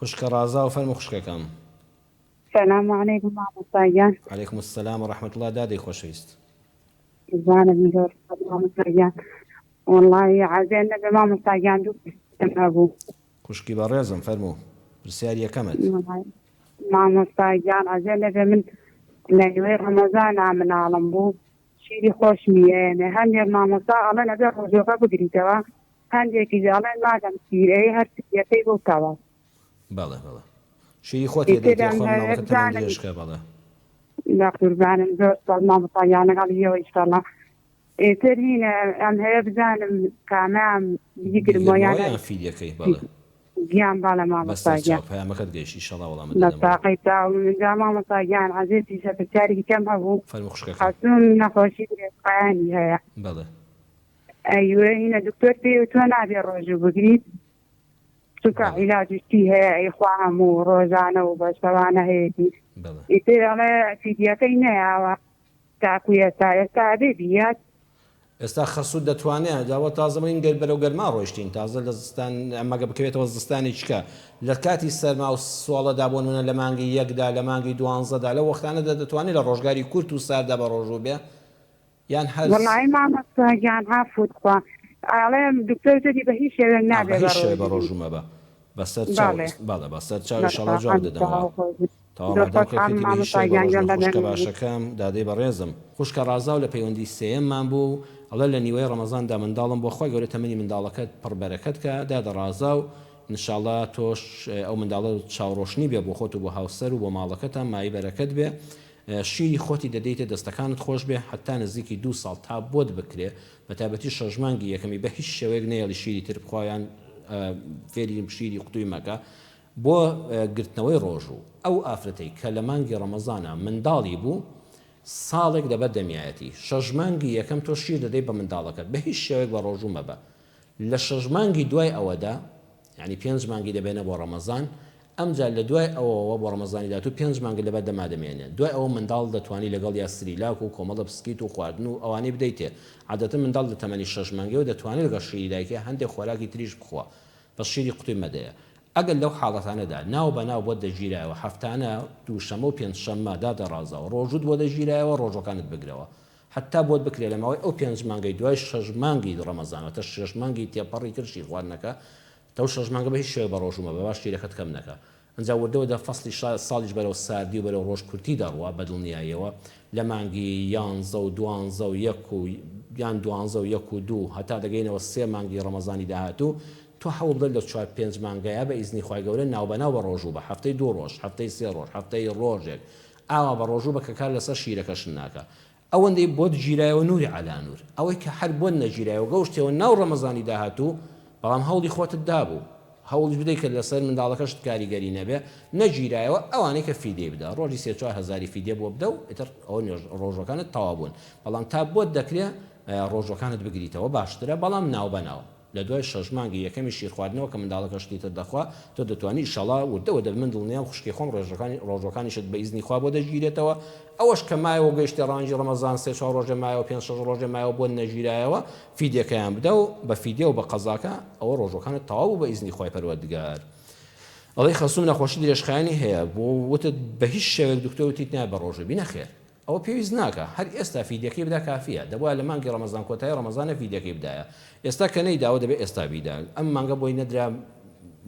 خوشکە ڕازا و فەرمو خوشکەکەم. السلام عليكم مامۆستاگیان. عەلەیکم السەلام و ڕەحمەتوڵڵا. دادەی خۆشەویست. زانم زۆر مامۆستاگیان. وەڵڵاهی عەزێن نەبێ مامۆستاگیان دوو پرسیارم هەبوو. خوشکی بەڕێزم فەرموو. پرسیار یەکەمت. مامۆستاگیان عەزێن نەبێ من لە نوێی ڕەمەزانە مناڵم بوو شیری خۆش میێنێ هەندێک مامۆستا ئەڵێن ئەبێ ڕۆژێکە بگریتەوە هەندێکی دەڵێن مادەم سیرەی هەر سیرەکەی بۆتەوە. بەڵێ بەڵێ شیری خۆتی دەیتێ خۆ مناڵەکەت تەمەن درێژکە. بەڵێ لا قوربانم زۆر سپاس مامۆستاگیان لەگەڵ ئێوە ئینشاڵڵا. ئێتر هینە ئەم هەیە بزانم کامیان بیگرمەوە یان فیدیەکەی. بەڵێ گیان باڵە مامۆستاگیان پەیامەکەت گەیشتی ئینشاڵڵا وەڵامت لە تاقەی تاومجا مامۆستاگیان عەزیزی سەرپرسیارێکی کەم هەبوو. فەرموو خوشکەکەم. حەسوون نەخۆشی درێژخایانی هەیە. بەڵێ ئەیوە هینە دکتۆر پێی تۆ نابێ ڕۆژوو بگریت چونکە عیلاجشتی هەیە ئەیخوا هەموو ڕۆژانە و بەشەوانە هەیەی ئیتر ئەڵێ فیدیەکەی نەیاوە تاکو ئێستا ئەبێ بیات. ئێستا خەسوود دەتوانێت داوە تازەمەین گەر بەرەو گەرما ڕۆیشتین تازە لە زستان ئەمەگە بکەوێتەوە زستانی چکە لە کاتی سەرما و سوڵەدا بۆن منە لە مانگی یەکدا لە مانگی دوانزەدا لە وەختانەدا دەتوانێت لە ڕۆژگاری کورت و ساردا بە ڕۆژوو بێ یان هەر وەڵڵاهی مامۆستاگیان هافوت خوا ئەڵێم دکتۆر جدی بە هیچ شێوێک نابێت بە ڕۆژوو مەبە بەسەر بەڵێ بەسەر چاو ئینشاڵڵا جواب دەدەمەوە. خوشکە باشەکەم دادەی بەڕێزم خوشکە ڕازا و لە پەیوەندی سێیەممان بوو ئەڵێ لە نیوەی ڕەمەزاندا منداڵم بۆ خۆی گەورە تەمەنی منداڵەکەت پڕبەرەکەت کە دادە ڕازا و ئینشاڵڵا تۆش ئەو منداڵە چاوڕۆشنی بێ بۆ خۆت و بۆ هاوسەر و بۆ ماڵەکەتە مای بەرەکەت بێ شیری خۆتی دەدەیتە دەستەکانت خۆش بێ حتا نزیکی 2 ساڵ تا بۆت بکرێ بە تایبەتی شەژمانگی یەکەمی بە هیچ شێوەیەک نەیەڵی شیری تر بخوایان فێری شیری قوتووی مەکە بۆ گرتنەوەی ڕۆژوو ئەو ئافرەتەی کە لە مانگی ڕەمەزانە منداڵی بوو ساڵێک دەبەت دەمیایەتی شەژمانگی یەکەم تۆ شیر دەدەی بە منداڵەکەت بە هیچ شێوەیەک بە ڕۆژوو مەبە. لە شەژمانگی دوای ئەوەدا یعنی 5 مانگی دەبێنە بۆ ڕەمەزان ئەمجا لە دوای ئەوەوە بۆ ڕەمەزانی داات و 5 مانگی لەبەر دەمادەمێنێت دوای ئەوە منداڵ دەتوانانی لەگەڵ یا سریلاک و کۆمەڵە پسکیت و خواردن و ئەوانەی بدەیتێ عادەتەن منداڵ لە تەمەنی 6 مانگیەوە دەتوانێت لەگەڵ شیری دایکێ هەندێک خۆراکی تریش بخوا بە شیری قوتووی مەدەیە. ئەگەر لەو حاڵەتانەدا ناو بەناو بۆ دەگیرایەوە هەفتانە دووشەمە و پێنجشەممە دادەڕازەوە ڕۆژوت بۆ دەگیرایەوە ڕۆژەکانت بگرەوە حتا بۆت بکرێت لە ماوەی ئەو 5 مانگی دوای 6 مانگی ڕەمەزانەوە تا 6 مانگی تێپەڕی کرد شیر خواردنەکە تا 6 مانگە بە هیچ شێوە بە ڕۆژوو مەبە باش شیرەکەت کەم نەکە. ئەنجا وردەوە دە فەسڵی ساڵیش بەرەو ساردی و بەرەو ڕۆژ کورتی دەڕوە بەدڵنیاییەوە لە مانگی 11 و 12 و 1 یان 12 و 1 و 2 هەتا دەگەینەوە 3 مانگی ڕەمەزانی داهاتوو تۆ هەوڵ بدە لە 4-5 مانگەیە بە ئیزنی خوای گەورە ناوبەناو بە ڕۆژوو بە هەفتەی 2 ڕۆژ هەفتەی 3 ڕۆژ هەفتەی ڕۆژێک ئاوا بە ڕۆژوو بە کە کار لەسەر شیرەکەشن ناکە ئەوەندەی بۆت گیرایەوە نووری عەلانوور ئەوەی کە هەر بۆت نەگیرایەوە گەوشتەوە ناو ڕەمەزانی داهاتوو بەڵام هەوڵی خۆتت دابوو هەوڵی بدەیت کە لەسەر منداڵەکەشت کاریگەری نەبێ نەگیرایەوە ئەوانەی کە فیدیە بدە ڕۆژی 3-4 هەزاری فیدیە بۆ بدە و ئیتر ئەوە ڕۆژەکانت تەواو بوون بەڵام تا بۆت دەکرێت ڕۆژەکانت بگریتەوە باشترە بەڵام ناو بەناو لە دوای 6 مانگی یەکەمی شیرخواردنەوە کە منداڵەکەشتی تر دەخوا تۆ دەتوانانی ئینشاڵڵا وردەوە دە من دڵنیام خوشکی خۆم ڕۆژەکانیشت بە ئیزنی خوا بۆ دەگیرێتەوە ئەوەش کە مایەوە گەیشتە ڕانگی ڕەمەزان 3-4 ڕۆژە مایەوە 5-6 ڕۆژە مایەوە بۆ نەگیرایەوە فیدیەکەیان بدە و بە فیدیە و بە قەزاکە ئەوە ڕۆژەکانت تەواو بە ئیزنی خوای پەروەردگار. ئەڵێ خەسووم نەخۆشی درێژخایانی هەیە بۆ وتت بە هیچ شێوەیەک دکتۆر وتیت نایە بە ڕۆژە بینە خێر ئەوە پێویست ناکە هەر ئێستا فیدیەکەی بدا کافیە دەبووە لە مانگی ڕەمەزان کۆتایی ڕەمەزانە فیدیەکەی بدایە ئێستا کە نەیداوە دەبێت ئێستا بیدا ئەم مانگە بۆی نەدرا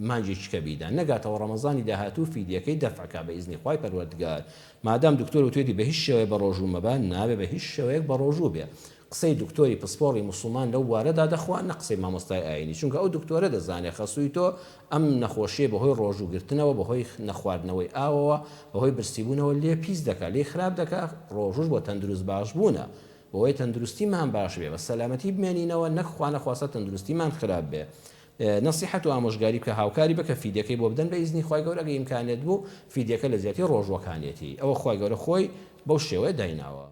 مانجی چکە بیدا نەگاتەوە ڕەمەزانی داهاتوو فیدیەکەی دەفعکە بە ئیزنی خوای پەروەردگار مادام دکتۆر وتێتی بە هیچ شێوەیە بە ڕۆژوو مەبە نابێ بە هیچ شێوەیەک بە ڕۆژوو بێ قسەی دکتۆری پسپۆڕی موسڵمان لەو وارەدا دەخوا نە قسەی مامۆستای ئاینی چونکە ئەو دکتۆرە دەزانێت خەسووی تۆ ئەم نەخۆشیە بەهۆی ڕۆژووگرتنەوە بەهۆی نەخواردنەوەی ئاوەوە بەهۆی برسیبوونەوە لێ پیس دەکات لێ خراپ دەکات ڕۆژوش بۆ تەندروست باش بوونە بەهۆی تەندروستیمان باش بێ بە سەلامەتی بمێنینەوە نەخوا نەخواستە تەندروستیمان خراپ بێ نصیحەت و ئامۆژگاری بکە هاوکاری بکە فیدیەکەی بۆ بدەن بە ئیزنی خوای گەورە ئەگەر ئیمکانێت بوو فیدیەکە لە زیاتر ڕۆژوەکانێتی ئەوە خوای گەورە خۆی بەو شێوەیە دایناوە.